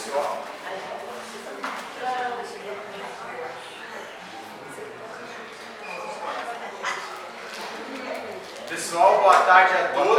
pessoal. Pessoal, boa tarde a todos.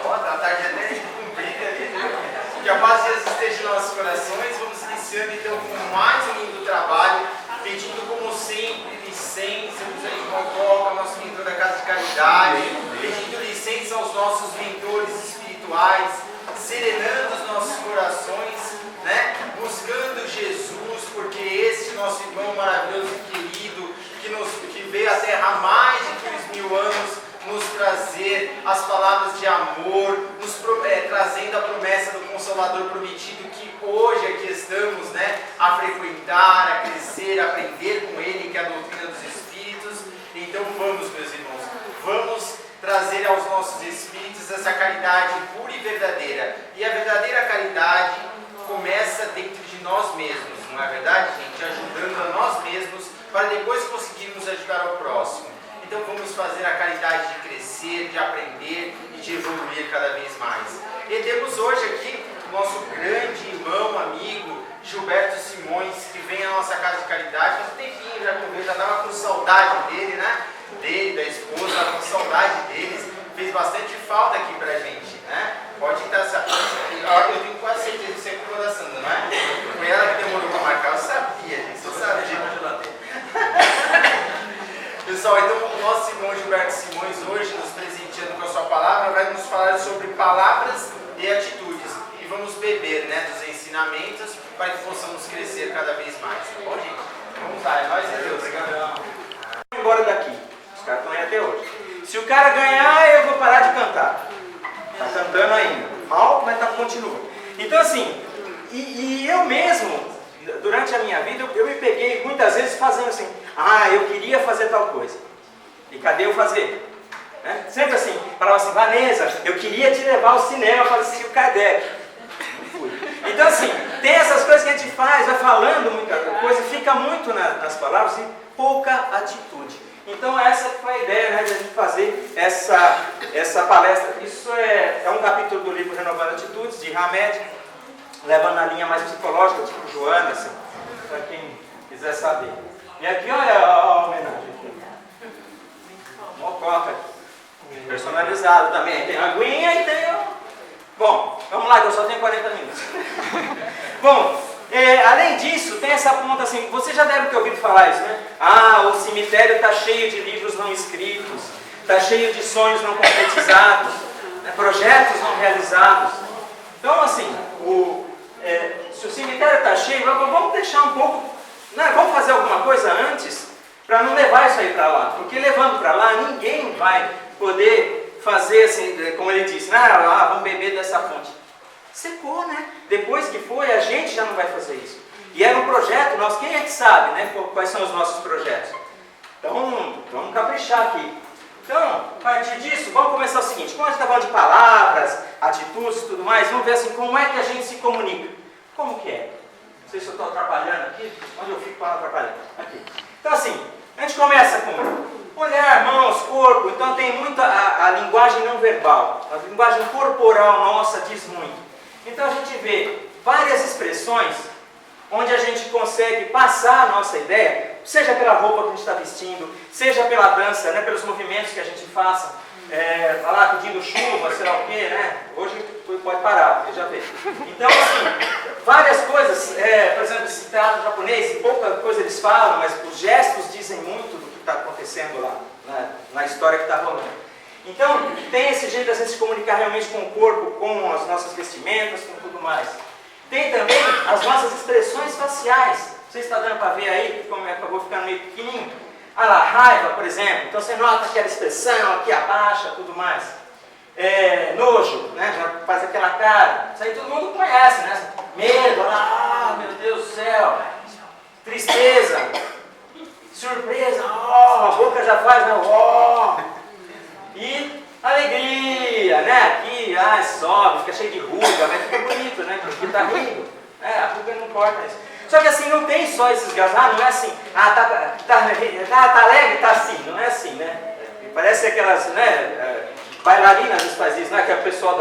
Boa tarde até cumprida ali. Que a paz de Jesus esteja em nossos corações. Vamos iniciando então com mais um lindo trabalho, pedindo como sempre licença para o irmão Coca, nosso mentor da Casa de Caridade, pedindo licença aos nossos mentores espirituais, serenando os nossos corações, né? Buscando Jesus, porque este nosso irmão maravilhoso e querido, que veio à Terra há mais de 2000 anos, nos trazer as palavras de amor, trazendo a promessa do Consolador prometido, que hoje aqui estamos, né, a frequentar, a crescer, a aprender com Ele, que é a doutrina dos Espíritos. Então vamos, meus irmãos, vamos trazer aos nossos espíritos essa caridade pura e verdadeira. E a verdadeira caridade começa dentro de nós mesmos, não é verdade, gente? Ajudando a nós mesmos, para depois conseguirmos ajudar ao próximo. Então vamos fazer a caridade de crescer, de aprender e de evoluir cada vez mais. E temos hoje aqui o nosso grande irmão, amigo, Gilberto Simões, que vem à nossa Casa de Caridade. Faz um tempinho já não veio, já estava com saudade dele, né? Dele, da esposa, estava com saudade deles. Fez bastante falta aqui pra gente, né? Pode estar eu tenho quase certeza que você é culpa da Sandra, não é? Foi ela que demorou para marcar, eu sabia, gente, eu sabia. Pessoal, então o nosso irmão Gilberto Simões hoje, nos presenteando com a sua palavra, vai nos falar sobre palavras e atitudes. E vamos beber, né, dos ensinamentos para que possamos crescer cada vez mais. Tá bom, gente? Vamos lá, é nós e Deus. Obrigado. Vou embora daqui. Os caras estão aí até hoje. Se o cara ganhar, eu vou parar de cantar. Tá cantando ainda. Mal, mas continua. Então assim, e eu mesmo, durante a minha vida, eu me peguei muitas vezes fazendo assim, eu queria fazer tal coisa. E cadê eu fazer? Né? Sempre assim, falava assim, Vanessa, eu queria te levar ao cinema para assistir o Kardec. Não fui. Então assim, tem essas coisas que a gente faz, vai falando muita coisa, fica muito nas palavras e pouca atitude. Então essa foi a ideia, né, de a gente fazer essa palestra. Isso é um capítulo do livro Renovando Atitudes, de Hamed, levando na linha mais psicológica, tipo Joana, assim, para quem quiser saber. E aqui, olha a homenagem aqui. Mococa, personalizado também. Tem aguinha e tem... Bom, vamos lá, que eu só tenho 40 minutos. Bom, além disso, tem essa ponta assim, você já deve ter ouvido falar isso, né? O cemitério está cheio de livros não escritos, está cheio de sonhos não concretizados, né? Projetos não realizados. Então, assim, se o cemitério está cheio, vamos deixar um pouco, né? Vamos fazer alguma coisa antes, para não levar isso aí para lá. Porque levando para lá, ninguém vai poder fazer assim, como ele disse, vamos beber dessa fonte. Secou, né? Depois que foi, a gente já não vai fazer isso. E era um projeto nosso, quem é que sabe, né? Quais são os nossos projetos? Então, vamos caprichar aqui. Então, a partir disso, vamos começar o seguinte, como a gente está falando de palavras, atitudes e tudo mais, vamos ver assim, como é que a gente se comunica. Como que é? Não sei se eu estou atrapalhando aqui, onde eu fico para atrapalhar? Aqui. Então assim, a gente começa com olhar, mãos, corpo, então tem muito a linguagem não verbal, a linguagem corporal nossa diz muito. Então a gente vê várias expressões onde a gente consegue passar a nossa ideia, seja pela roupa que a gente está vestindo, seja pela dança, né, pelos movimentos que a gente faça, falar pedindo chuva, sei lá o quê, né? Hoje pode parar, porque já vê. Então, assim, várias coisas, por exemplo, esse teatro japonês, pouca coisa eles falam, mas os gestos dizem muito do que está acontecendo lá, né, na história que está rolando. Então, tem esse jeito de a gente se comunicar realmente com o corpo, com as nossas vestimentas, com tudo mais. Tem também as nossas expressões faciais. Você está dando para ver aí, como acabou ficando meio pequenininho? Olha lá, raiva, por exemplo. Então você nota aquela expressão aqui abaixa, tudo mais. Nojo, né? Já faz aquela cara. Isso aí todo mundo conhece, né? Medo, meu Deus do céu. Tristeza. Surpresa, a boca já faz, né? E alegria, né? Aqui, sobe, fica cheio de ruga, mas fica bonito, né? Porque tá rindo. A ruga não importa isso. Só que assim, não tem só esses gases, não é assim, tá alegre, tá assim, não é assim, né? Parece aquelas, né, bailarinas às vezes faz isso, né? Que é o pessoal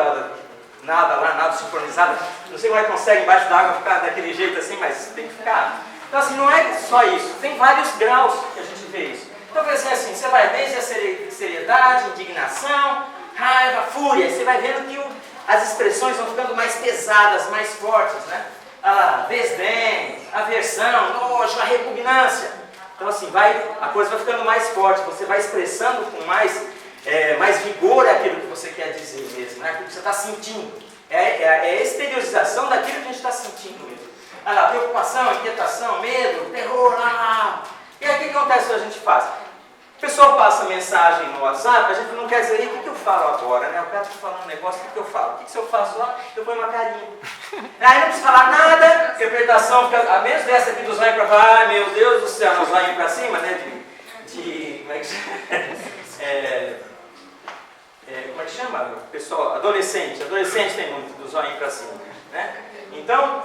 nada lá, nada sincronizado. Não sei como é que consegue embaixo d'água ficar daquele jeito assim, mas tem que ficar. Então assim, não é só isso, tem vários graus que a gente vê isso. Então por exemplo assim, você vai desde a seriedade, indignação, raiva, fúria, aí você vai vendo que as expressões vão ficando mais pesadas, mais fortes, né? Desdém, aversão, nojo, a repugnância. Então assim, a coisa vai ficando mais forte, você vai expressando com mais vigor aquilo que você quer dizer mesmo, né? Aquilo que você está sentindo. É a exteriorização daquilo que a gente está sentindo mesmo. Preocupação, inquietação, medo, terror, E aí o que acontece quando a gente faz? A pessoa passa mensagem no WhatsApp, a gente não quer dizer, o que eu falo agora, né? O cara está falando um negócio, o que eu falo? O que eu faço lá? Eu ponho uma carinha. Aí não precisa falar nada, interpretação fica, a menos dessa aqui do zóio para baixo, ai meu Deus do céu, no zóio para cima, né? Como é que chama? Como é que chama? Pessoal, adolescente tem muito do zóio para cima, né? Então,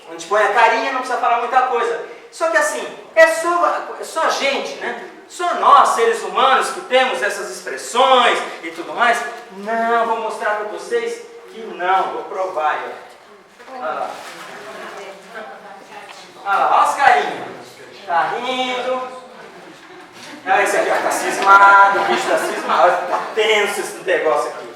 a gente põe a carinha, não precisa falar muita coisa. Só que assim, é só a gente, né? Só nós, seres humanos, que temos essas expressões e tudo mais. Não, vou mostrar para vocês que não, vou provar. Olha lá. Olha as carinhas. Tá rindo. Esse aqui está cismado, o bicho está cismado. Está tenso esse negócio aqui.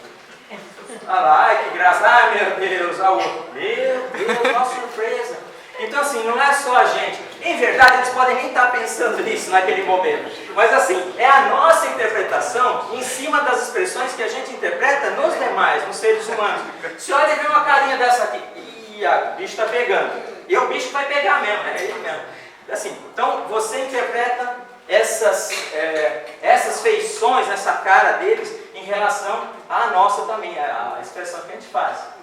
Olha lá, ai que graça. Ai meu Deus, meu Deus, nossa surpresa. Então assim, não é só a gente. Em verdade, eles podem nem estar pensando nisso naquele momento. Mas assim, é a nossa interpretação em cima das expressões que a gente interpreta nos demais, nos seres humanos. Se olha e vê uma carinha dessa aqui, o bicho está pegando. E o bicho vai pegar mesmo, é ele mesmo. Assim, então você interpreta essas feições, essa cara deles em relação à nossa também, a expressão que a gente faz.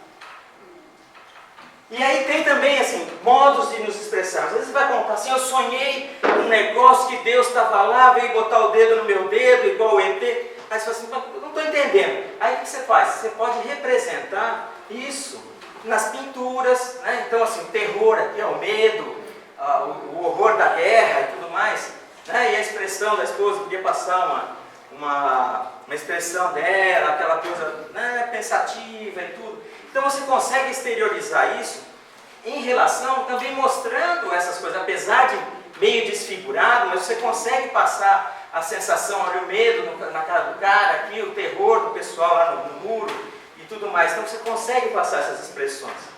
E aí tem também, assim, modos de nos expressarmos. Às vezes você vai contar assim, eu sonhei um negócio que Deus estava lá, veio botar o dedo no meu dedo, igual o ET. Aí você fala assim, eu não estou entendendo. Aí o que você faz? Você pode representar isso nas pinturas, né? Então assim, o terror aqui, o medo, o horror da guerra e tudo mais. Né? E a expressão da esposa podia passar uma expressão dela, aquela coisa, né, pensativa e tudo. Então você consegue exteriorizar isso em relação, também mostrando essas coisas, apesar de meio desfigurado, mas você consegue passar a sensação, olha, o medo na cara do cara, aqui, o terror do pessoal lá no muro e tudo mais. Então você consegue passar essas expressões.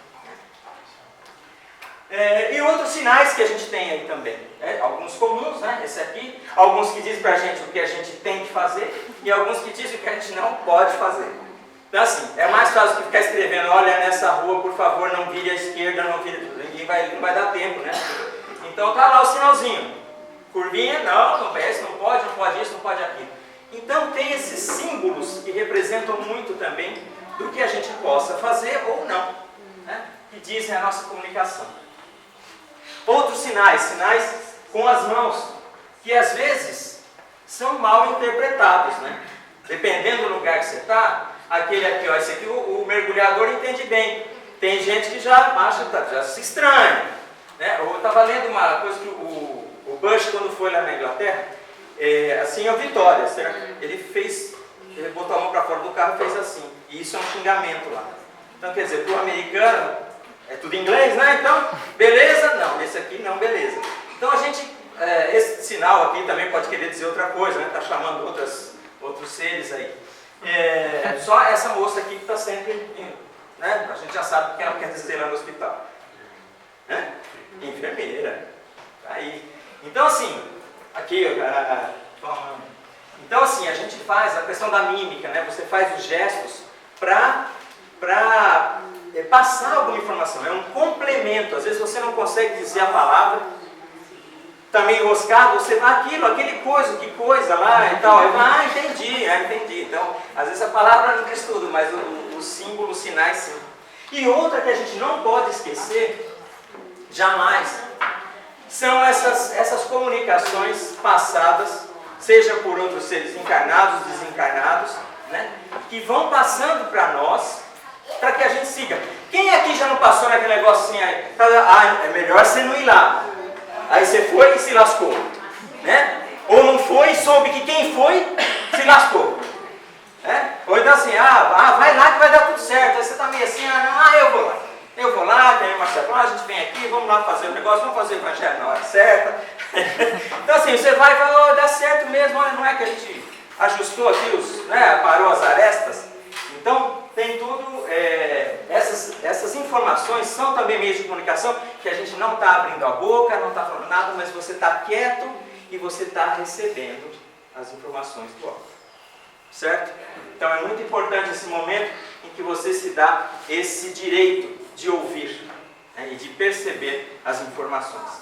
E outros sinais que a gente tem aí também, alguns comuns, né? Esse aqui, alguns que dizem pra gente o que a gente tem que fazer e alguns que dizem o que a gente não pode fazer. Então assim, é mais fácil que ficar escrevendo, olha nessa rua, por favor, não vire à esquerda, não vire, não vai dar tempo, né? Então tá lá o sinalzinho, curvinha, não desce, não pode isso, não pode aquilo. Então tem esses símbolos que representam muito também do que a gente possa fazer ou não, né? Que dizem a nossa comunicação. Outros sinais com as mãos, que às vezes são mal interpretados, né? Dependendo do lugar que você está, aquele aqui, ó, esse aqui o mergulhador entende bem. Tem gente que já acha, já se estranha, né? Eu estava lendo uma coisa que o Bush, quando foi lá na Inglaterra, assim, é o Vitória, ele botou a mão para fora do carro e fez assim. E isso é um xingamento lá. Então, quer dizer, para o americano, é tudo em inglês, né? Então, beleza? Não, esse aqui não, beleza. Então a gente, esse sinal aqui também pode querer dizer outra coisa, né? Está chamando outros seres aí. Só essa moça aqui que está sempre, né? A gente já sabe o que ela quer dizer lá no hospital. Né? Enfermeira. Tá aí. Então assim, aqui, então assim, a gente faz a questão da mímica, né? Você faz os gestos para passar alguma informação, é um complemento. Às vezes você não consegue dizer a palavra, está meio enroscado, você vai aquele coisa, que coisa lá e tal. Entendi. Então, às vezes a palavra não diz tudo, mas o símbolo, os sinais sim. E outra que a gente não pode esquecer, jamais, são essas comunicações passadas, seja por outros seres encarnados, desencarnados, né, que vão passando para nós, para que a gente siga. Quem aqui já não passou naquele negócio assim, é melhor você não ir lá. Aí você foi e se lascou, né? Ou não foi e soube que quem foi se lascou, né? Ou então assim, vai lá que vai dar tudo certo. Aí você está meio assim, eu vou lá. Eu vou lá, tem o Marcelo, a gente vem aqui, vamos lá fazer o negócio, vamos fazer o evangelho na hora certa. Então assim, você vai e fala, dá certo mesmo, olha, não é que a gente ajustou aqui, parou as arestas. Então, tem tudo, essas informações são também meios de comunicação que a gente não está abrindo a boca, não está falando nada, mas você está quieto e você está recebendo as informações do alto. Certo? Então é muito importante esse momento em que você se dá esse direito de ouvir, né, e de perceber as informações.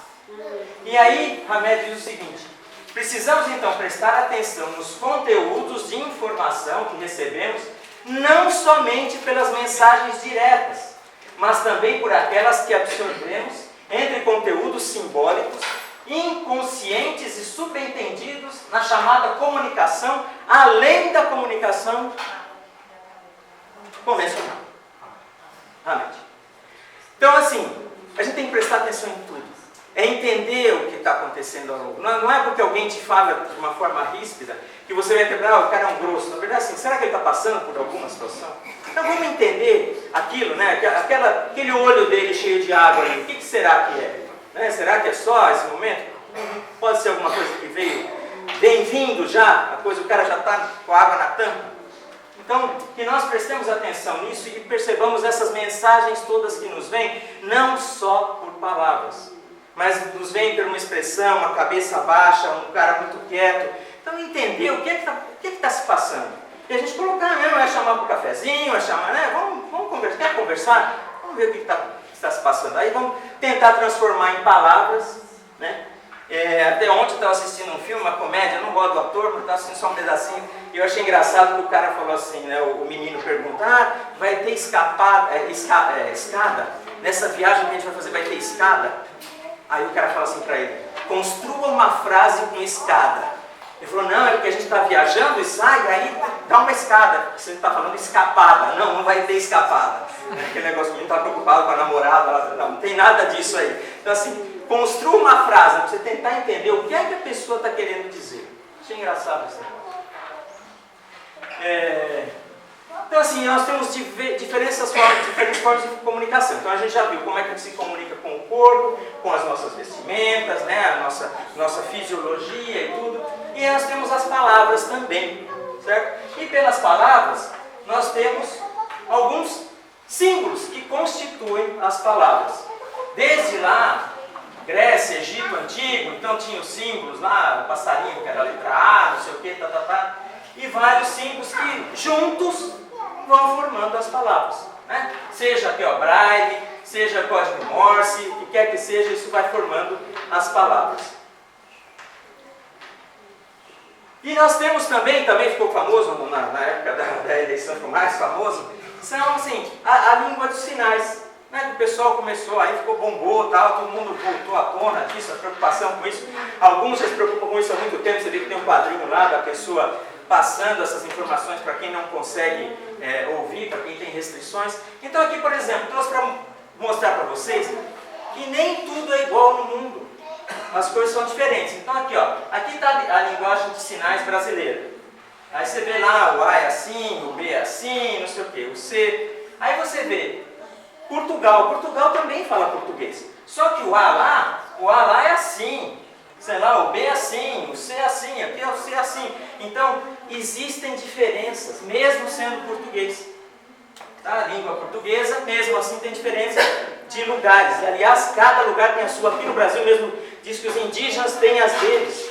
E aí, Hamed diz o seguinte: precisamos então prestar atenção nos conteúdos de informação que recebemos, não somente pelas mensagens diretas, mas também por aquelas que absorvemos entre conteúdos simbólicos, inconscientes e subentendidos na chamada comunicação, além da comunicação convencional. Amém. Então, assim, a gente tem que prestar atenção em tudo. É entender o que está acontecendo ao longo. Não é porque alguém te fala de uma forma ríspida que você vai entender, o cara é um grosso. Na verdade, assim, será que ele está passando por alguma situação? Então vamos entender aquilo, né? Aquele olho dele cheio de água ali. O que será que é? Né? Será que é só esse momento? Pode ser alguma coisa que veio bem-vindo já, o cara já está com a água na tampa. Então, que nós prestemos atenção nisso e percebamos essas mensagens todas que nos vêm, não só por palavras, mas nos vem por uma expressão, uma cabeça baixa, um cara muito quieto. Então, entender o que está se passando. E a gente colocar mesmo, é chamar para o cafezinho, é chamar, né? Vamos conversar. Quer conversar? Vamos ver o que está se passando. Aí vamos tentar transformar em palavras, né? Até ontem eu estava assistindo um filme, uma comédia, eu não gosto do ator, mas estava assistindo só um pedacinho, e eu achei engraçado que o cara falou assim, né, o menino pergunta, vai ter escada, nessa viagem que a gente vai fazer vai ter escada? Aí o cara fala assim para ele, construa uma frase com escada. Ele falou, não, é porque a gente está viajando e sai, aí dá uma escada. Você está falando escapada. Não vai ter escapada. Aquele negócio, o menino está preocupado com a namorada. Não tem nada disso aí. Então assim, construa uma frase para você tentar entender o que é que a pessoa está querendo dizer. Achei engraçado esse negócio. Então assim, nós temos diferentes formas de comunicação. Então a gente já viu como é que a gente se comunica com o corpo, com as nossas vestimentas, né, a nossa fisiologia e tudo. E nós temos as palavras também, certo? E pelas palavras, nós temos alguns símbolos que constituem as palavras. Desde lá, Grécia, Egito Antigo, então tinha os símbolos lá, o passarinho que era a letra A, não sei o que, e vários símbolos que juntos vão formando as palavras, né? Seja aqui, Braille, seja código Morse, o que quer que seja, isso vai formando as palavras. E nós temos também ficou famoso na época da eleição, ficou mais famoso, são assim, a língua dos sinais, né? O pessoal começou, aí bombou, todo mundo voltou à tona disso, a preocupação com isso. Alguns já se preocupam com isso há muito tempo, você vê que tem um quadrinho lá da pessoa passando essas informações para quem não consegue ouvir, para quem tem restrições. Então aqui, por exemplo, trouxe para mostrar para vocês que nem tudo é igual no mundo. As coisas são diferentes. Então aqui, aqui está a linguagem de sinais brasileira. Aí você vê lá, o A é assim, o B é assim, não sei o que, o C. Aí você vê Portugal também fala português. Só que o A lá é assim. Sei lá, o B é assim, o C é assim, aqui é o C é assim. Então, existem diferenças, mesmo sendo português. Tá? A língua portuguesa, mesmo assim, tem diferença de lugares. E, aliás, cada lugar tem a sua. Aqui no Brasil mesmo, diz que os indígenas têm as deles.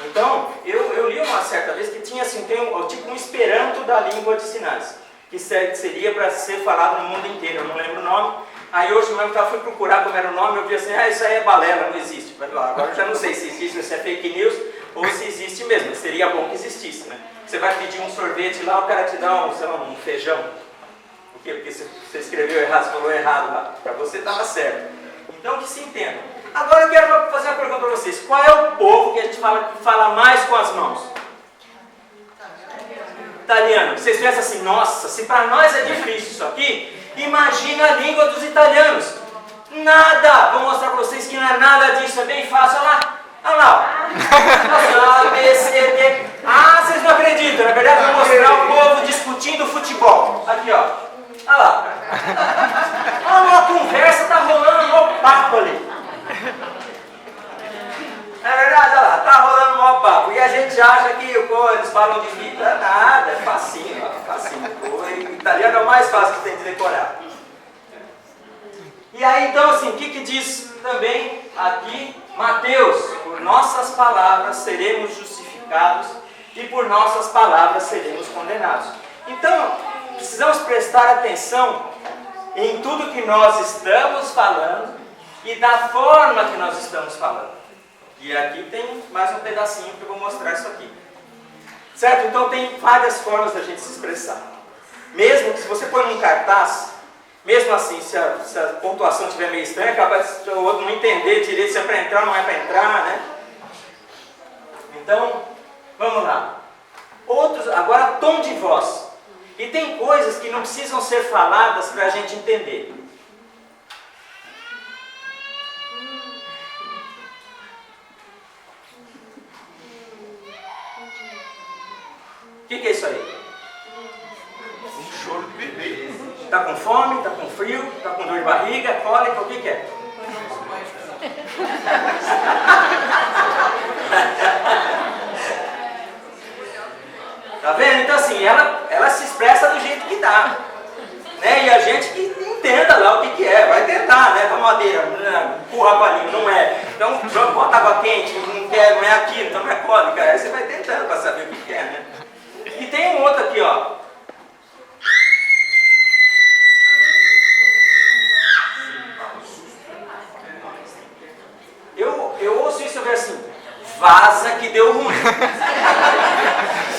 Então, eu li uma certa vez que tinha assim, tipo um esperanto da língua de sinais, que seria para ser falado no mundo inteiro, eu não lembro o nome. Aí hoje mesmo eu fui procurar como era o nome, eu vi assim, isso aí é balela, não existe. Agora eu já não sei se existe, se é fake news ou se existe mesmo, seria bom que existisse, né? Você vai pedir um sorvete lá, o cara te dá um feijão. Por quê? Porque você escreveu errado, você falou errado lá. Para você estava certo. Então que se entenda. Agora eu quero fazer uma pergunta para vocês. Qual é o povo que a gente fala mais com as mãos? Italiano. Vocês pensam assim, nossa, se para nós é difícil isso aqui, imagina a língua dos italianos. Nada! Vou mostrar para vocês que não é nada disso, é bem fácil. Olha lá. Olha lá. A, B, C, D. Ah, vocês não acreditam. Na verdade, eu vou mostrar o povo discutindo gente acha que eles falam de vida, nada, é facinho, ó, facinho. O italiano é o mais fácil que tem de decorar. E aí, então, assim, o que diz também aqui Mateus? Por nossas palavras seremos justificados e por nossas palavras seremos condenados. Então, precisamos prestar atenção em tudo que nós estamos falando e da forma que nós estamos falando. E aqui tem mais um pedacinho que eu vou mostrar isso aqui. Certo? Então tem várias formas da gente se expressar. Mesmo que se você põe num cartaz, mesmo assim, se a pontuação estiver meio estranha, é capaz o outro não entender direito se é para entrar ou não é para entrar, né? Então, vamos lá. Agora tom de voz. E tem coisas que não precisam ser faladas para a gente entender. O que é isso aí? Um choro de bebê. Está com fome? Está com frio? Está com dor de barriga? Cólica? O que é? Tá vendo? Então assim, ela se expressa do jeito que dá. Né? E a gente que entenda lá o que é. Vai tentar, né? Tomadeira, empurra a língua, não é. Então, bota água quente, não é aquilo, então não é cólica. Aí você vai tentando para saber o que é, né? E tem um outro aqui, ó. Eu ouço isso e eu vejo assim, vaza que deu ruim.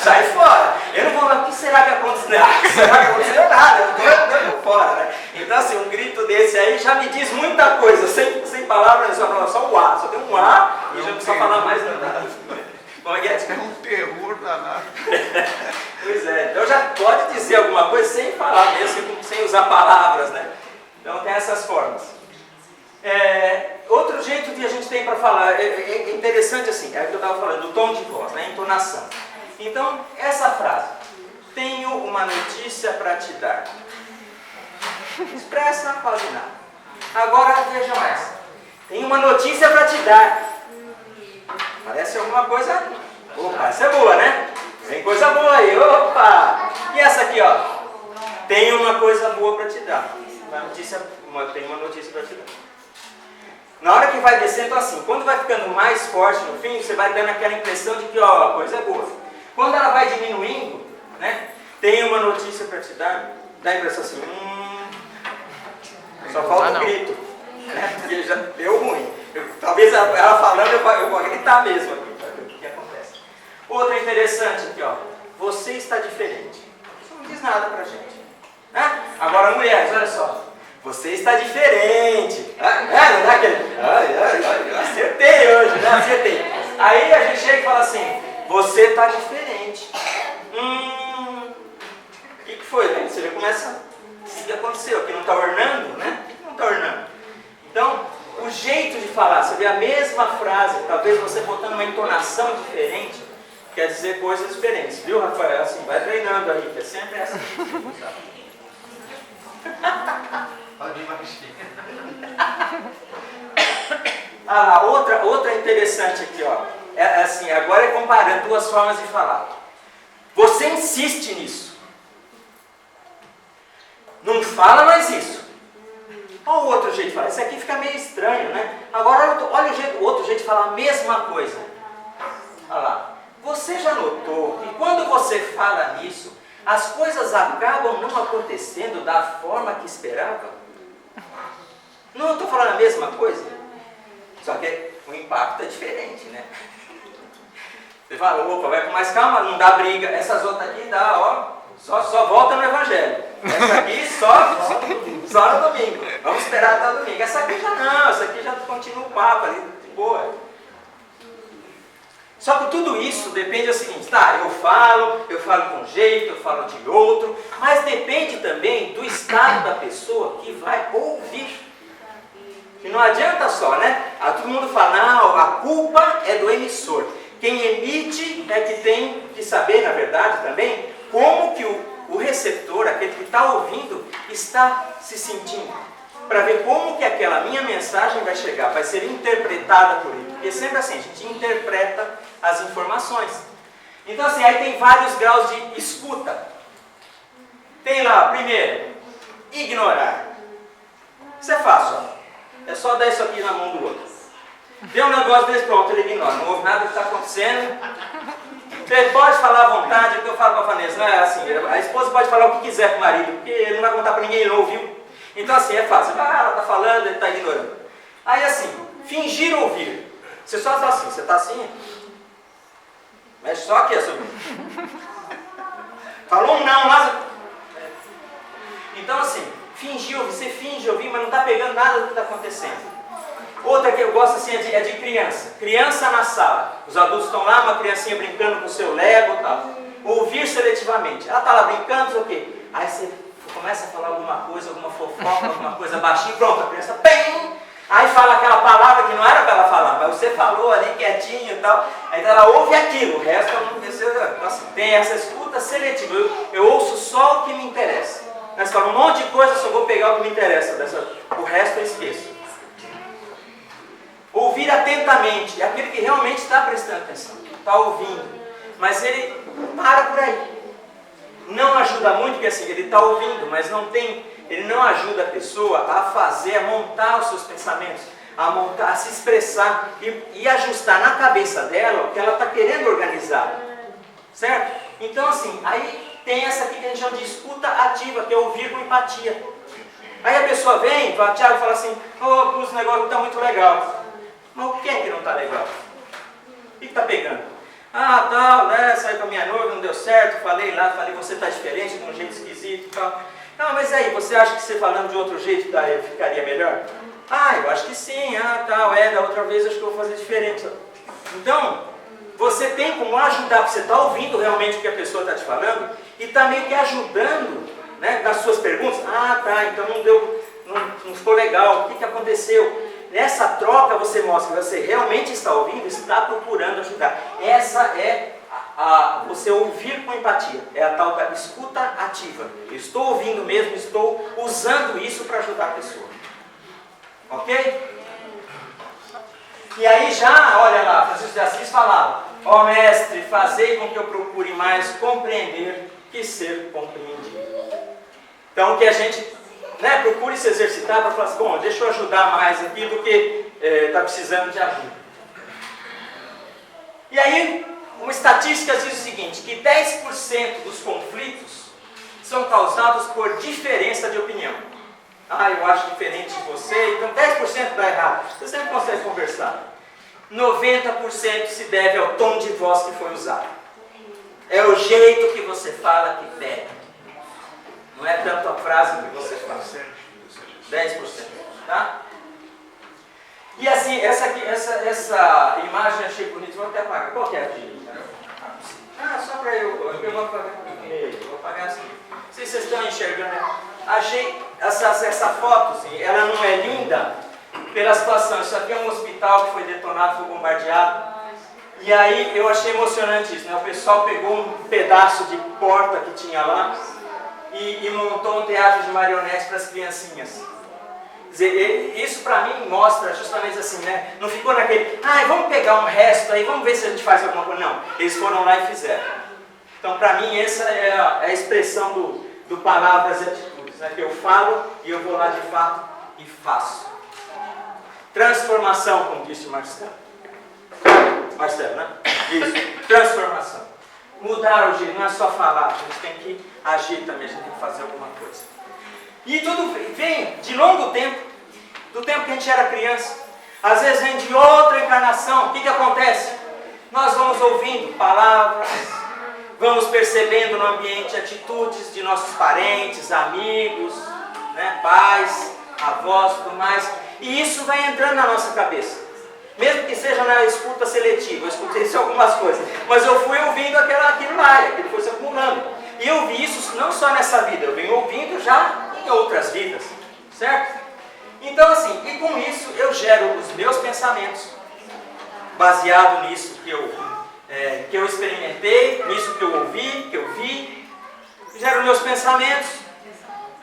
Sai fora. Eu não vou falar, o que será que aconteceu? Não, será que aconteceu nada? Eu tô fora, né? Então assim, um grito desse aí já me diz muita coisa, sem palavras, só o A. Só tem um A e já não precisa falar mais nada. Como é que é? É um terror danado. Pois é, então já pode dizer alguma coisa sem falar mesmo, sem usar palavras, né? Então tem essas formas. Outro jeito que a gente tem para falar, é interessante assim, é o que eu estava falando, do tom de voz, né? Entonação. Então, essa frase, tenho uma notícia para te dar. Expressa quase nada. Agora vejam essa, tenho uma notícia para te dar. Parece alguma coisa, opa, essa é boa, né? Tem coisa boa aí, opa! E essa aqui, ó, tenho uma coisa boa para te dar. Tenho uma notícia para te dar. Na hora que vai descendo assim, quando vai ficando mais forte no fim, você vai dando aquela impressão de que, ó, a coisa é boa. Quando ela vai diminuindo, né, tenho uma notícia para te dar, dá a impressão assim, só falta um grito, né, porque já deu ruim. Talvez ela falando, eu vou gritar mesmo aqui, para ver o que acontece. Outra interessante aqui, ó, você está diferente. Isso não diz nada pra gente. Né? Agora, mulheres, olha só. Você está diferente. Não é aquele. Acertei hoje, né? Acertei. Aí a gente chega e fala assim: você está diferente. O que foi, né? Você já começa. O que aconteceu? Que não está ornando, né? O que não está ornando? Então, o jeito de falar, você vê a mesma frase, talvez você botando uma entonação diferente, quer dizer coisas diferentes. Viu, Rafael? Assim, vai treinando aí, que é sempre essa. Outra interessante aqui, ó. É assim, agora é comparando duas formas de falar. Você insiste nisso. Não fala mais isso. Olha o outro jeito de falar. Esse aqui fica meio estranho, né? Agora olha o outro jeito de falar a mesma coisa. Olha lá. Você já notou que quando você fala nisso, as coisas acabam não acontecendo da forma que esperava? Não estou falando a mesma coisa? Só que o impacto é diferente, né? Você fala, opa, vai com mais calma, não dá briga. Essas outras aqui dá, ó, só volta no Evangelho. Essa aqui só no domingo. Vamos esperar até o domingo. Essa aqui já não, essa aqui já continua o papo ali, de boa. Só que tudo isso depende do seguinte, tá, eu falo de um jeito, eu falo de outro, mas depende também do estado da pessoa que vai ouvir. E não adianta só, né? Todo mundo fala, não, a culpa é do emissor. Quem emite é que tem que saber, na verdade, também, como que o receptor, aquele que está ouvindo, está se sentindo. Para ver como que aquela minha mensagem vai chegar, vai ser interpretada por ele. Porque sempre assim, a gente interpreta as informações. Então assim, aí tem vários graus de escuta. Tem lá, primeiro, ignorar. Isso é fácil, ó. É só dar isso aqui na mão do outro. Vê um negócio desse, pronto, ele ignora. Não ouve nada do que está acontecendo. Você pode falar à vontade, é o que eu falo para a Vanessa, não é assim, a esposa pode falar o que quiser para o marido, porque ele não vai contar para ninguém, ele não ouviu. Então assim, é fácil, ela está falando, ele está ignorando. Aí assim, fingir ouvir. Você só está assim, você está assim, mexe só aqui, assim. Falou um não lá. Então assim, fingir ouvir, você finge ouvir, mas não está pegando nada do que está acontecendo. Outra que eu gosto assim é de criança. Criança na sala. Os adultos estão lá, uma criancinha brincando com o seu Lego e tal. Ouvir seletivamente. Ela está lá brincando, sei o quê. Aí você começa a falar alguma coisa, alguma fofoca, alguma coisa baixinho, pronto, a criança bem. Aí fala aquela palavra que não era para ela falar, mas você falou ali quietinho e tal. Aí ela ouve aquilo, o resto ela não percebeu. Então, assim, tem essa escuta seletiva. Eu ouço só o que me interessa. Mas fala um monte de coisa, só vou pegar o que me interessa. O resto eu esqueço. Ouvir atentamente, é aquele que realmente está prestando atenção, está ouvindo, mas ele para por aí. Não ajuda muito, porque assim, ele está ouvindo, mas ele não ajuda a pessoa a fazer, a montar os seus pensamentos, a se expressar e ajustar na cabeça dela o que ela está querendo organizar. Certo? Então assim, aí tem essa aqui que a gente chama de escuta ativa, que é ouvir com empatia. Aí a pessoa vem, o Tiago fala assim, esse negócio não está muito legal. Mas o que é que não está legal? O que está pegando? Ah, tal, né? Saí com a minha noiva, não deu certo, falei, você está diferente, de um jeito esquisito e tal. Não, mas aí, você acha que você falando de outro jeito ficaria melhor? Ah, eu acho que sim, tal, da outra vez acho que eu vou fazer diferente. Então, você tem como ajudar, porque você está ouvindo realmente o que a pessoa está te falando e está meio que ajudando, né, nas suas perguntas. Ah, tá, então não ficou legal, o que aconteceu? Nessa troca você mostra que você realmente está ouvindo e está procurando ajudar. Essa é você ouvir com empatia. É a tal da escuta ativa. Eu estou ouvindo mesmo, estou usando isso para ajudar a pessoa. Ok? E aí já, olha lá, Francisco de Assis falava: ó mestre, fazei com que eu procure mais compreender que ser compreendido. Então que a gente procure se exercitar para falar assim, bom, deixa eu ajudar mais aqui do que está precisando de ajuda. E aí, uma estatística diz o seguinte, que 10% dos conflitos são causados por diferença de opinião. Ah, eu acho diferente de você, então 10% dá errado. Você não consegue conversar. 90% se deve ao tom de voz que foi usado. É o jeito que você fala que pega. Não é tanto a frase que você fala. 10%. Tá? E assim, essa imagem eu achei bonita, vou até apagar. Qual que é a direita? Só para eu vou apagar. Vou apagar assim. Não sei se vocês estão enxergando. Achei essa foto, assim, ela não é linda pela situação. Isso aqui é um hospital que foi detonado, foi bombardeado. E aí eu achei emocionante isso, né? O pessoal pegou um pedaço de porta que tinha lá e montou um teatro de marionetes para as criancinhas. Quer dizer, isso para mim mostra justamente assim, né? Não ficou naquele, vamos pegar um resto aí, vamos ver se a gente faz alguma coisa. Não, eles foram lá e fizeram. Então para mim essa é a expressão do palavras e atitudes, né? Que eu falo e eu vou lá de fato e faço. Transformação, como disse o Marcelo. Marcelo, né? Isso, transformação. Mudar o jeito, não é só falar, a gente tem que agir também, a gente tem que fazer alguma coisa. E tudo vem de longo tempo, do tempo que a gente era criança. Às vezes vem de outra encarnação. O que acontece? Nós vamos ouvindo palavras, vamos percebendo no ambiente atitudes de nossos parentes, amigos, né, pais, avós e tudo mais. E isso vai entrando na nossa cabeça. Mesmo que seja na escuta seletiva, eu escutei algumas coisas, mas eu fui ouvindo aquilo lá, aquilo foi se acumulando. E eu vi isso não só nessa vida, eu venho ouvindo já em outras vidas, certo? Então assim, e com isso eu gero os meus pensamentos, baseado nisso que eu experimentei, nisso que eu ouvi, que eu vi, gero meus pensamentos,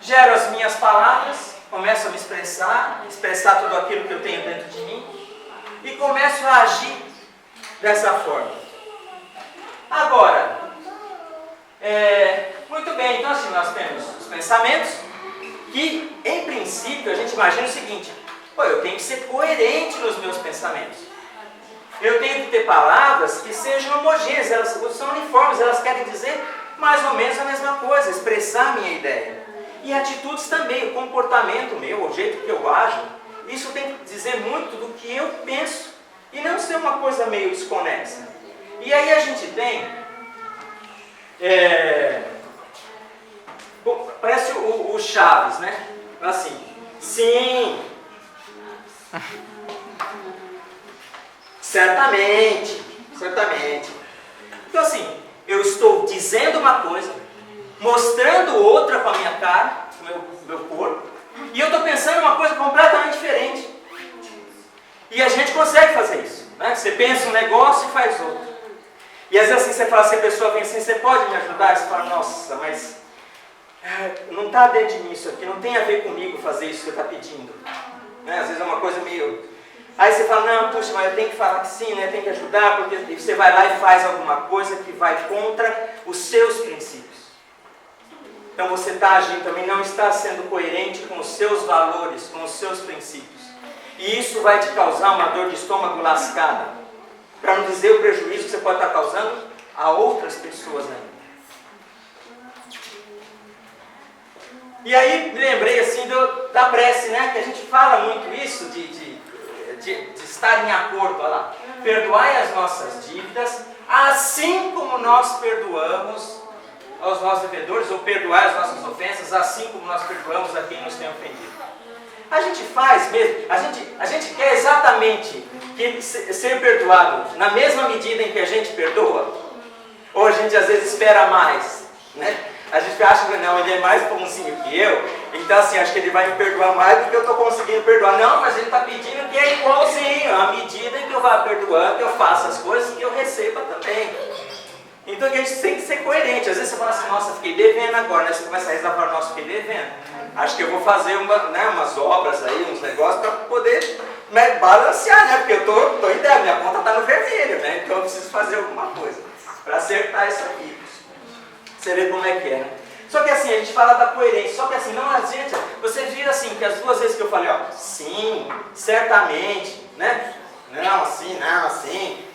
gero as minhas palavras, começo a me expressar tudo aquilo que eu tenho dentro de mim, e começo a agir dessa forma. Agora, muito bem, então assim, nós temos os pensamentos que, em princípio, a gente imagina o seguinte: pô, eu tenho que ser coerente nos meus pensamentos. Eu tenho que ter palavras que sejam homogêneas, elas são uniformes, elas querem dizer mais ou menos a mesma coisa, expressar a minha ideia. E atitudes também, o comportamento meu, o jeito que eu ajo, isso tem que dizer muito do que eu penso e não ser uma coisa meio desconexa. E aí a gente tem, parece o Chaves, né? Assim, sim, certamente, certamente. Então assim, eu estou dizendo uma coisa, mostrando outra com a minha cara, com o meu corpo, e eu estou pensando uma coisa completamente diferente. E a gente consegue fazer isso, né? Você pensa um negócio e faz outro. E às vezes assim, você fala, se a pessoa vem assim, você pode me ajudar? Você fala, nossa, mas não está dentro de mim isso aqui, não tem a ver comigo fazer isso que você está pedindo. Né? Às vezes é uma coisa meio... Aí você fala, não, puxa, mas eu tenho que falar que sim, né? Tem que ajudar, porque você vai lá e faz alguma coisa que vai contra os seus princípios. Então você está agindo também, não está sendo coerente com os seus valores, com os seus princípios. E isso vai te causar uma dor de estômago lascada. Para não dizer o prejuízo que você pode estar causando a outras pessoas ainda. E aí me lembrei assim da prece, né? Que a gente fala muito isso de estar em acordo, olha lá. Perdoai as nossas dívidas, assim como nós perdoamos aos nossos devedores, ou perdoai as nossas ofensas, assim como nós perdoamos a quem nos tem ofendido. A gente faz mesmo, a gente quer exatamente ser perdoado na mesma medida em que a gente perdoa? Ou a gente às vezes espera mais, né? A gente acha que não, ele é mais bonzinho que eu, então assim, acho que ele vai me perdoar mais do que eu estou conseguindo perdoar. Não, mas ele está pedindo que é igualzinho, à medida em que eu vá perdoando, eu faço as coisas que eu receba também. Então a gente tem que ser coerente. Às vezes você fala assim, nossa, fiquei devendo agora, né? Você começa a rezar para nossa, fiquei devendo. Acho que eu vou fazer umas obras aí, uns negócios para poder balancear, né? Porque eu tô em débito, minha conta está no vermelho, né? Então eu preciso fazer alguma coisa para acertar isso aqui. Você vê como é que é, né? Só que assim, a gente fala da coerência, só que assim, não adianta. Você vira assim, que as duas vezes que eu falei, ó, sim, certamente, né? Não, assim,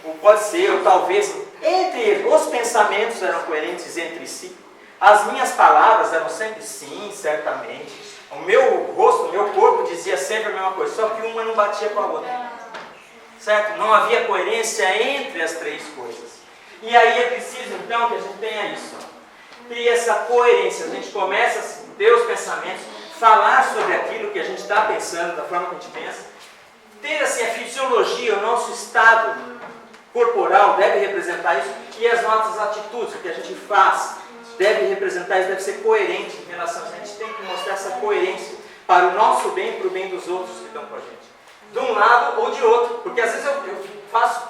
ou pode ser, ou talvez. Entre os pensamentos eram coerentes entre si. As minhas palavras eram sempre sim, certamente. O meu rosto, o meu corpo dizia sempre a mesma coisa, só que uma não batia com a outra. Certo? Não havia coerência entre as três coisas. E aí é preciso então que a gente tenha isso. Ter essa coerência. A gente começa a ter os pensamentos, falar sobre aquilo que a gente está pensando, da forma que a gente pensa. Ter assim a fisiologia, o nosso estado corporal deve representar isso, e as nossas atitudes, o que a gente faz, deve representar isso, deve ser coerente em relação a isso. A gente tem que mostrar essa coerência para o nosso bem e para o bem dos outros que estão com a gente. De um lado ou de outro, porque às vezes eu faço,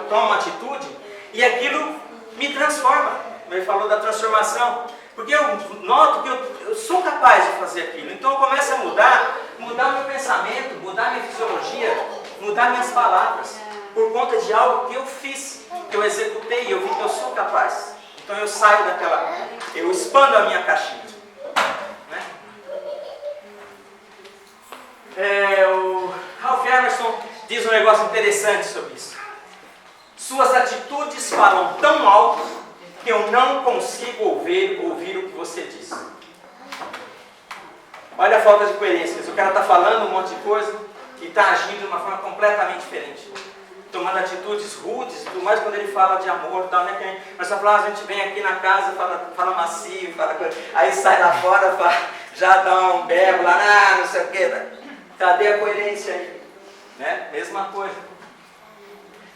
tomo uma atitude e aquilo me transforma. Ele falou da transformação, porque eu noto que eu sou capaz de fazer aquilo, então eu começo a mudar meu pensamento, mudar minha fisiologia, mudar minhas palavras, por conta de algo que eu fiz, que eu executei, eu vi que eu sou capaz. Então eu saio eu expando a minha caixinha. Né? O Ralph Emerson diz um negócio interessante sobre isso. Suas atitudes falam tão alto que eu não consigo ouvir o que você diz. Olha a falta de coerência. O cara está falando um monte de coisa e está agindo de uma forma completamente diferente. Tomando atitudes rudes, tudo mais quando ele fala de amor, tal, né? Mas só fala, a gente vem aqui na casa, fala macio, aí sai lá fora, já dá um berro lá, não sei o quê. Cadê a coerência aí? Né? Mesma coisa.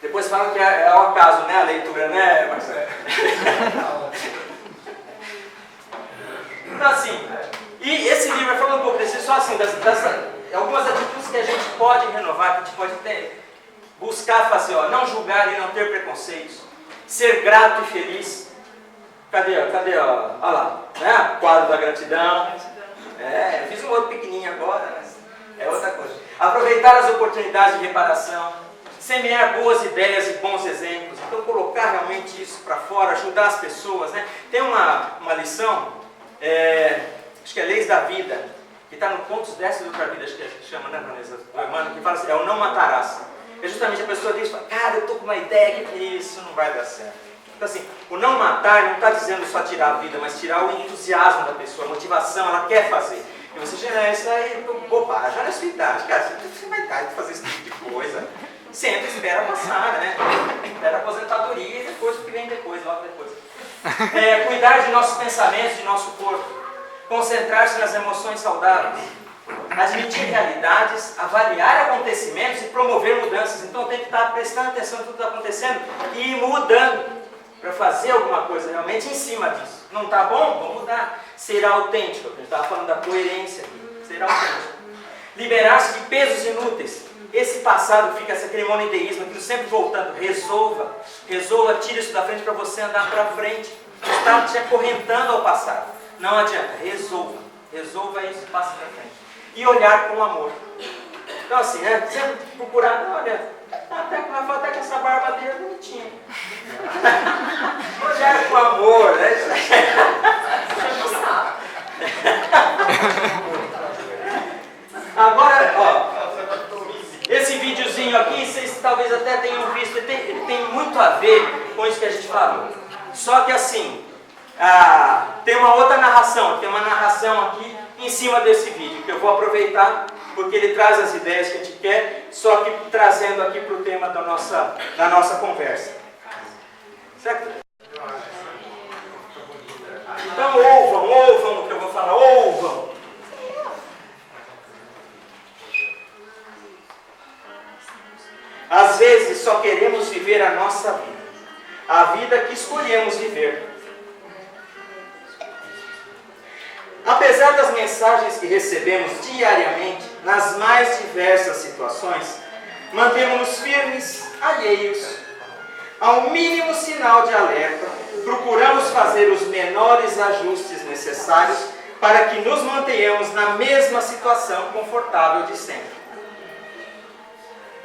Depois falam que é ao acaso, né? A leitura, né, Marcelo? Então assim, e esse livro falando um pouco desse, só assim, algumas atitudes que a gente pode renovar, que a gente pode ter. Buscar fazer, não julgar e não ter preconceitos. Ser grato e feliz. Cadê, olha lá, né? Quadro da gratidão. Eu fiz um outro pequenininho agora, mas é outra coisa. Aproveitar as oportunidades de reparação. Semear boas ideias e bons exemplos. Então colocar realmente isso para fora, ajudar as pessoas, né? Tem uma lição, acho que é Leis da Vida, que está no Contos Desses do Vida, acho que chama, né, Vanessa? Que fala assim, é o não matarás. É justamente a pessoa diz, cara, eu estou com uma ideia que isso não vai dar certo. Então assim, o não matar não está dizendo só tirar a vida, mas tirar o entusiasmo da pessoa, a motivação, ela quer fazer. E você gera isso aí, bobagem, já na sua idade, cara, você vai dar de fazer esse tipo de coisa. Senta, espera passar, né? Espera a aposentadoria e depois o que vem depois, logo depois. Cuidar de nossos pensamentos, de nosso corpo. Concentrar-se nas emoções saudáveis. Admitir realidades, avaliar acontecimentos e promover mudanças. Então tem que estar prestando atenção em tudo que está acontecendo e ir mudando para fazer alguma coisa realmente em cima disso. Não está bom? Vamos mudar. Ser autêntico. A gente estava falando da coerência aqui. Ser autêntico. Liberar-se de pesos inúteis. Esse passado fica, aquele monoideísmo, aquilo sempre voltando. Resolva, tira isso da frente para você andar para frente. Está te acorrentando ao passado. Não adianta, resolva isso, passe para frente. E olhar com amor. Então assim, né? Sempre procurar, olha, até com essa barba dele é bonitinha. Olhar com amor, né? Agora, ó. Esse videozinho aqui, vocês talvez até tenham visto, ele tem muito a ver com isso que a gente falou. Só que assim, tem uma outra narração, tem uma narração aqui em cima desse vídeo, que eu vou aproveitar, porque ele traz as ideias que a gente quer, só que trazendo aqui para o tema da nossa conversa. Certo? Então ouvam o que eu vou falar, ouvam. Às vezes só queremos viver a nossa vida, a vida que escolhemos viver. Apesar das mensagens que recebemos diariamente, nas mais diversas situações, mantemos-nos firmes, alheios ao mínimo sinal de alerta, procuramos fazer os menores ajustes necessários para que nos mantenhamos na mesma situação confortável de sempre.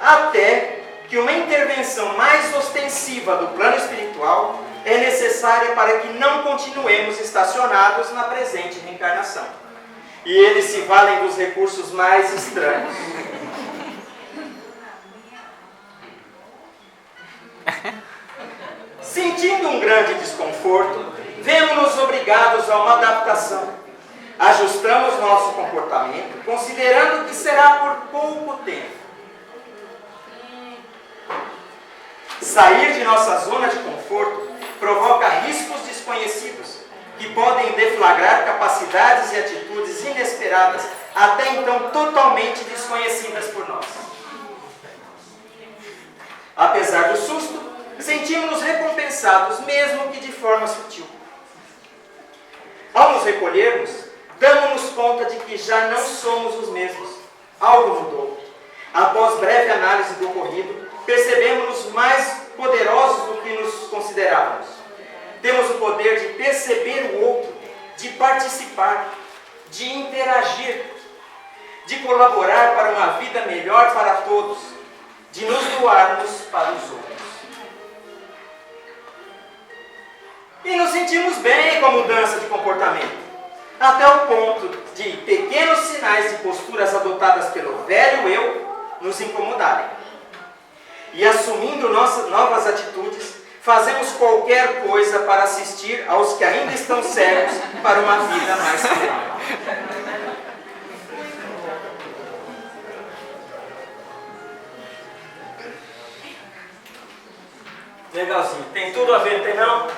Até que uma intervenção mais ostensiva do plano espiritual é necessária para que não continuemos estacionados na presente reencarnação. E eles se valem dos recursos mais estranhos. Sentindo um grande desconforto, vemos-nos obrigados a uma adaptação. Ajustamos nosso comportamento, considerando que será por pouco tempo. Sair de nossa zona de conforto provoca riscos desconhecidos, que podem deflagrar capacidades e atitudes inesperadas, até então totalmente desconhecidas por nós. Apesar do susto, sentimos-nos recompensados, mesmo que de forma sutil. Ao nos recolhermos, damos-nos conta de que já não somos os mesmos. Algo mudou. Após breve análise do ocorrido, percebemos-nos mais poderosos do que nos considerávamos. Temos o poder de perceber o outro, de participar, de interagir, de colaborar para uma vida melhor para todos, de nos doarmos para os outros. E nos sentimos bem com a mudança de comportamento, até o ponto de pequenos sinais de posturas adotadas pelo velho eu nos incomodarem. E assumindo nossas novas atitudes, fazemos qualquer coisa para assistir aos que ainda estão cegos para uma vida mais plena. Legalzinho. Tem tudo a ver, não tem não?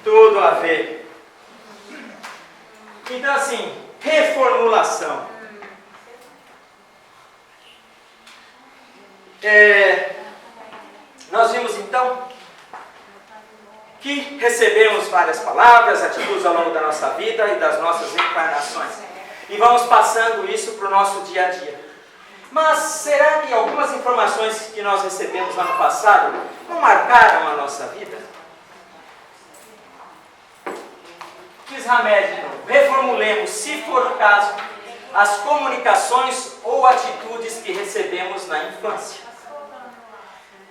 Tudo a ver. Então assim, reformulação. Nós vimos então que recebemos várias palavras, atitudes ao longo da nossa vida e das nossas encarnações. E vamos passando isso para o nosso dia a dia. Mas será que algumas informações que nós recebemos lá no passado não marcaram a nossa vida? Fiz remédio de novo. Reformulemos, se for o caso, as comunicações ou atitudes que recebemos na infância.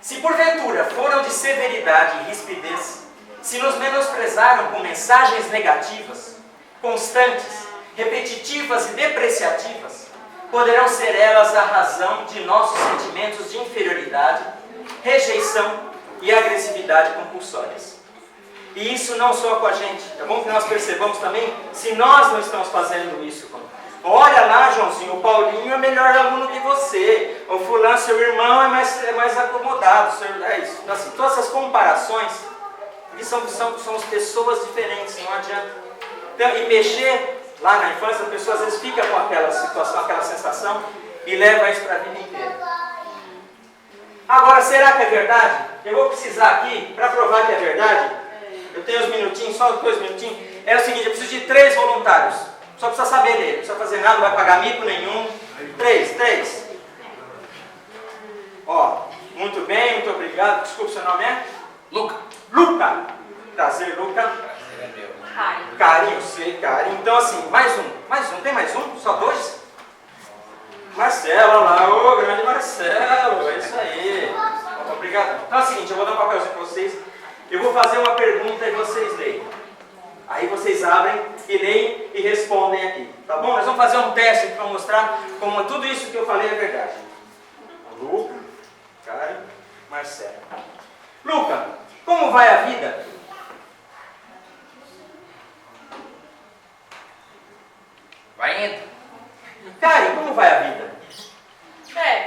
Se porventura foram de severidade e rispidez, se nos menosprezaram com mensagens negativas, constantes, repetitivas e depreciativas, poderão ser elas a razão de nossos sentimentos de inferioridade, rejeição e agressividade compulsórias. E isso não só com a gente. É bom que nós percebamos também se nós não estamos fazendo isso. Olha lá, Joãozinho, o Paulinho é melhor aluno que você. O fulano, seu irmão, é mais acomodado. É isso. Então, assim, todas essas comparações, porque somos pessoas diferentes, não adianta. Então, e mexer lá na infância, a pessoa às vezes fica com aquela situação, aquela sensação e leva isso para a vida inteira. Agora, será que é verdade? Eu vou precisar aqui, para provar que é verdade, eu tenho uns minutinhos, só 2 minutinhos. É o seguinte, eu preciso de 3 voluntários. Só precisa saber ler, não precisa fazer nada, não vai pagar mico nenhum. 3. Ó, muito bem, muito obrigado. Desculpa, seu nome é? Luca. Prazer, Luca. Prazer é meu. Carinho, eu sei, Carinho. Então assim, mais um, tem mais um? Só 2? Marcelo, olha lá, ô grande Marcelo, é isso aí. Obrigado. Então é o seguinte, eu vou dar um papelzinho para vocês. Eu vou fazer uma pergunta e vocês leem. Aí vocês abrem e leem e respondem aqui. Tá bom? Nós vamos fazer um teste para mostrar como tudo isso que eu falei é verdade. Luca, Caio, Marcelo. Luca, como vai a vida? Vai indo. Caio, como vai a vida?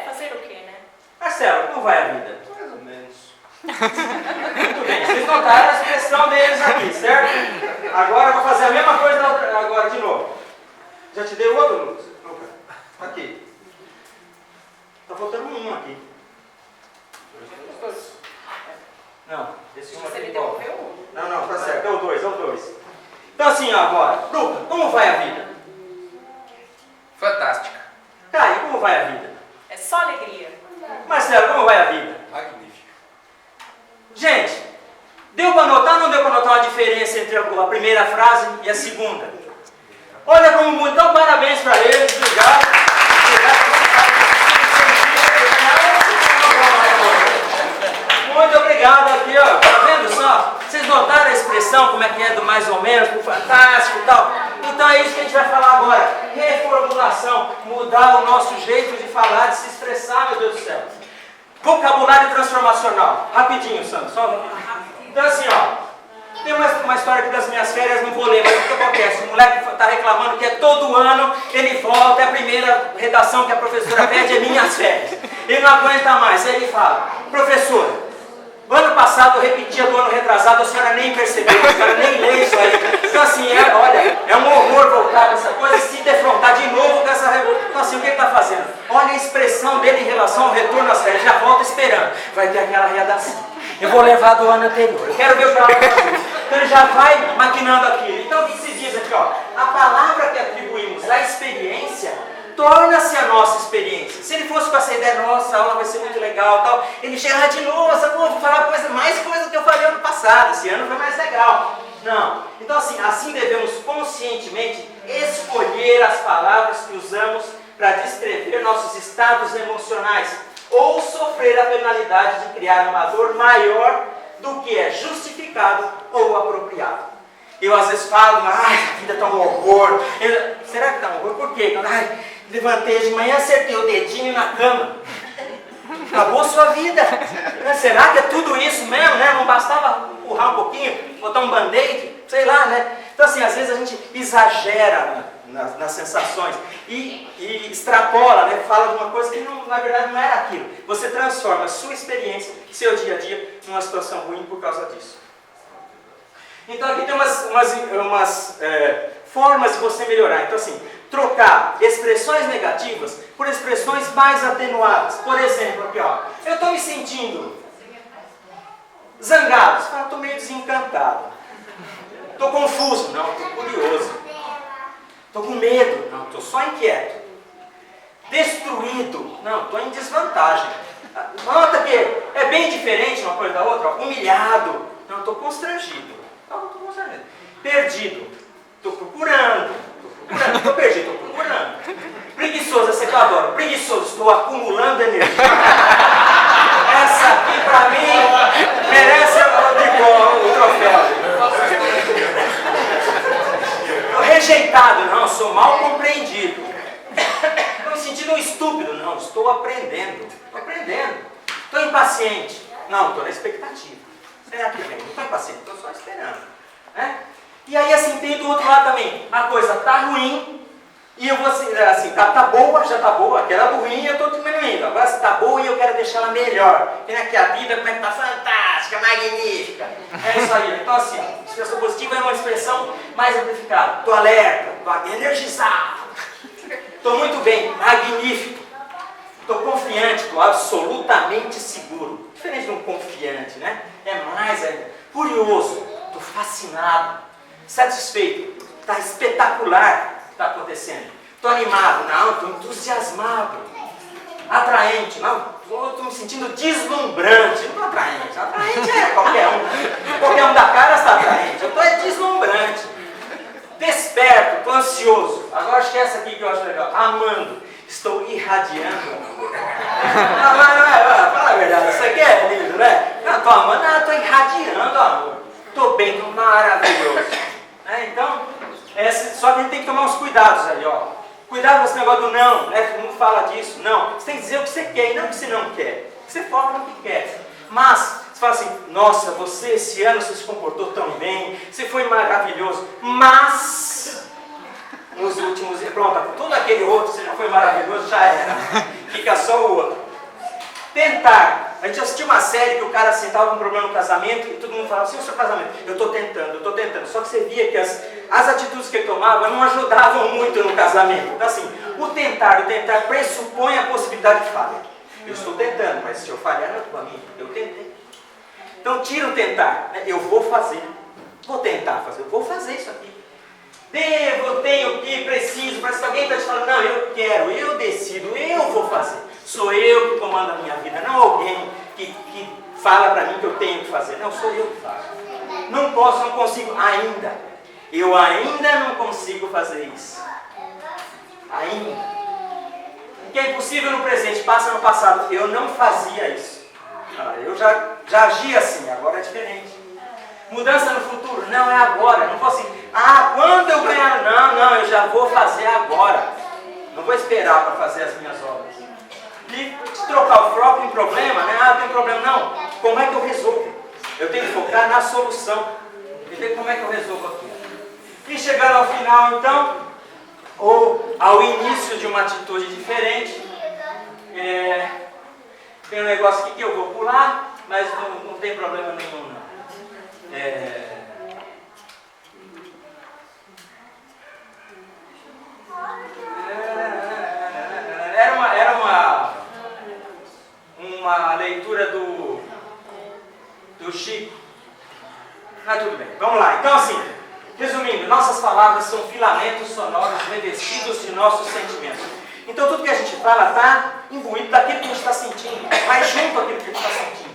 Fazer o quê, né? Marcelo, como vai a vida? Mais ou menos. Muito bem, vocês notaram a expressão deles aqui, certo? Agora eu vou fazer a mesma coisa agora de novo. Já te dei o outro, Lucas? Aqui. Está faltando um aqui. Não, esse um Você aqui me igual. devolveu um? Não, tá certo, é o 2. Então assim, ó, agora, Lucas, como vai a vida? Fantástica. Caio, como vai a vida? É só alegria. Marcelo, como vai a vida? Magnífico. Gente, deu para notar ou não deu para notar uma diferença entre a primeira frase e a segunda? Olha como muito, então parabéns para eles, obrigado. Muito obrigado aqui, ó. Tá vendo só? Vocês notaram a expressão, como é que é do mais ou menos, do fantástico e tal? Então é isso que a gente vai falar agora. Reformulação, mudar o nosso jeito de falar, de se expressar, meu Deus do céu. Vocabulário transformacional. Rapidinho, Sandro, só rapidinho. Então assim, ó. Tem uma história aqui das minhas férias, não vou ler, mas o que acontece? O moleque está reclamando que todo ano ele volta, é a primeira redação que a professora pede é minhas férias. Ele não aguenta mais, aí ele fala, professora, ano passado eu repetia do ano retrasado, a senhora nem percebeu, a senhora nem lê isso aí. Então assim, olha, é um horror voltar com essa coisa e se defrontar de novo com essa revolta. Então assim, o que ele está fazendo? Olha a expressão dele em relação ao retorno às férias, já volta esperando. Vai ter aquela redação. Eu vou levar do ano anterior, eu quero ver o que ela vai fazer. Então ele já vai maquinando aquilo. Então o que se diz aqui, ó? A palavra que atribuímos à experiência torna-se a nossa experiência. Se ele fosse com essa ideia, nossa, a aula vai ser muito legal, tal, ele chega de novo, vou falar mais coisa do que eu falei ano passado, esse ano foi mais legal. Não. Então assim devemos conscientemente escolher as palavras que usamos para descrever nossos estados emocionais ou sofrer a penalidade de criar uma dor maior do que é justificado ou apropriado. Eu às vezes falo, ai, a vida está um horror. Será que está um horror? Por quê? Ai, levantei de manhã, acertei o dedinho na cama. Acabou a sua vida. Será que é tudo isso mesmo, né? Não bastava empurrar um pouquinho, botar um band-aid? Sei lá, né? Então assim, às vezes a gente exagera nas sensações e extrapola, né? Fala de uma coisa que na verdade não era aquilo. Você transforma a sua experiência, seu dia a dia, numa situação ruim por causa disso. Então aqui tem umas formas de você melhorar. Então assim, trocar expressões negativas por expressões mais atenuadas. Por exemplo, aqui ó, eu estou me sentindo zangado. Você fala, estou meio desencantado. Estou confuso. Não, estou curioso. Estou com medo. Não, estou só inquieto. Destruído. Não, estou em desvantagem. Nota que é bem diferente uma coisa da outra. Ó. Humilhado. Não, estou constrangido. Não, estou constrangido. Perdido. Estou procurando. Estou perdido, estou procurando. Preguiçoso, essa que eu adoro. Preguiçoso, estou acumulando energia. Essa aqui, pra mim, merece o troféu. Rejeitado, não, sou mal compreendido. Estou me sentindo um estúpido, não, estou aprendendo. Estou aprendendo. Estou impaciente. Não, estou na expectativa. Será que vem? Não estou impaciente, estou só esperando. Né? E aí, assim, tem do outro lado também. A coisa tá ruim. E eu vou assim, tá boa, já tá boa. Aquela ruim eu estou diminuindo. Agora se tá boa e eu quero deixar ela melhor. Porque aqui a vida, como é que tá fantástica, magnífica. É isso aí. Então assim, ó, expressão positiva é uma expressão mais amplificada. Estou alerta, estou energizado. Estou muito bem, magnífico. Estou confiante, estou absolutamente seguro. Diferente de um confiante, né? É mais ainda. Curioso, estou fascinado, satisfeito. Está espetacular. Está acontecendo. Estou animado, não, estou entusiasmado, atraente, não, estou me sentindo deslumbrante, não estou atraente, atraente é qualquer um da cara está atraente, eu estou deslumbrante, desperto, estou ansioso, agora acho que é essa aqui que eu acho legal, amando, estou irradiando, fala a verdade, isso aqui é lindo, né? Não, estou amando, não, estou irradiando amor, estou bem, estou maravilhoso, então, só que a gente tem que tomar uns cuidados aí, ó. Cuidado com esse negócio do não, né? Todo mundo fala disso. Não, você tem que dizer o que você quer e não o que você não quer. Você foca no que quer. Mas, você fala assim, nossa, você esse ano você se comportou tão bem, você foi maravilhoso, mas nos últimos, pronto, todo aquele outro, você já foi maravilhoso, já era. Fica só o outro. Tentar. A gente assistiu uma série que o cara sentava com um problema no casamento e todo mundo falava assim, o seu casamento, eu estou tentando. Só que você via que as atitudes que ele tomava não ajudavam muito no casamento. Então assim, o tentar pressupõe a possibilidade de falha. Eu estou tentando, mas se eu falhar, não é culpa minha, eu tentei. Então tira o tentar, né? Eu vou fazer, vou tentar fazer, eu vou fazer isso aqui. Devo, tenho que, preciso, parece que alguém está te falando, não, eu quero, eu decido, eu vou fazer. Sou eu que comando a minha vida, não alguém que fala para mim que eu tenho que fazer. Não, sou eu que faço. Não posso, não consigo ainda. Eu ainda não consigo fazer isso. Ainda. O que é impossível no presente, passa no passado. Eu não fazia isso. Eu já agia assim, agora é diferente. Mudança no futuro? Não, é agora. Não posso assim, quando eu ganhar? Não, eu já vou fazer agora. Não vou esperar para fazer as minhas obras. E trocar o foco em problema, né? Tem um problema. Não, como é que eu resolvo? Eu tenho que focar na solução. Entender como é que eu resolvo aqui. E chegando ao final, então, ou ao início de uma atitude diferente, tem um negócio aqui que eu vou pular, mas não tem problema nenhum, não. Era uma leitura do Chico. Mas tudo bem, vamos lá. Então assim, resumindo, nossas palavras são filamentos sonoros revestidos de nossos sentimentos. Então tudo que a gente fala está imbuído daquilo que a gente está sentindo, vai junto àquilo que a gente está sentindo.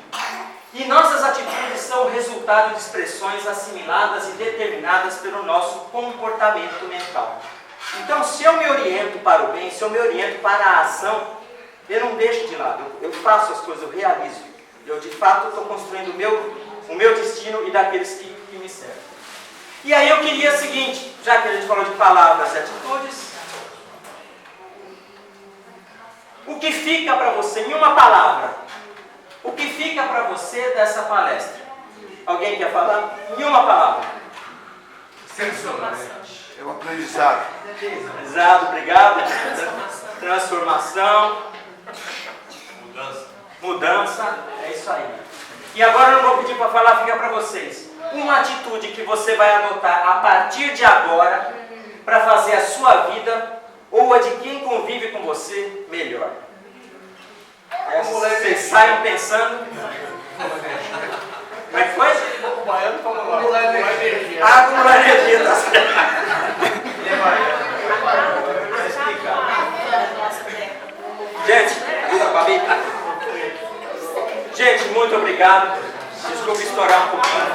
E nossas atitudes são resultado de expressões assimiladas e determinadas pelo nosso comportamento mental. Então, se eu me oriento para o bem, se eu me oriento para a ação, eu não deixo de lado, eu faço as coisas, eu realizo. Eu, de fato, estou construindo o meu destino e daqueles que me servem. E aí eu queria o seguinte, já que a gente falou de palavras e atitudes, o que fica para você, em uma palavra, o que fica para você dessa palestra? Alguém quer falar? Em uma palavra. É um aprendizado. Aprendizado, obrigado. Transformação. Mudança. É isso aí. E agora eu não vou pedir para falar, fica para vocês. Uma atitude que você vai adotar a partir de agora para fazer a sua vida ou a de quem convive com você melhor. Vocês saiam pensando. Como é que foi? O baiano falou lá. Acumular energia. Acumular energia, tá certo. Gente, muito obrigado. Desculpa estourar um pouquinho.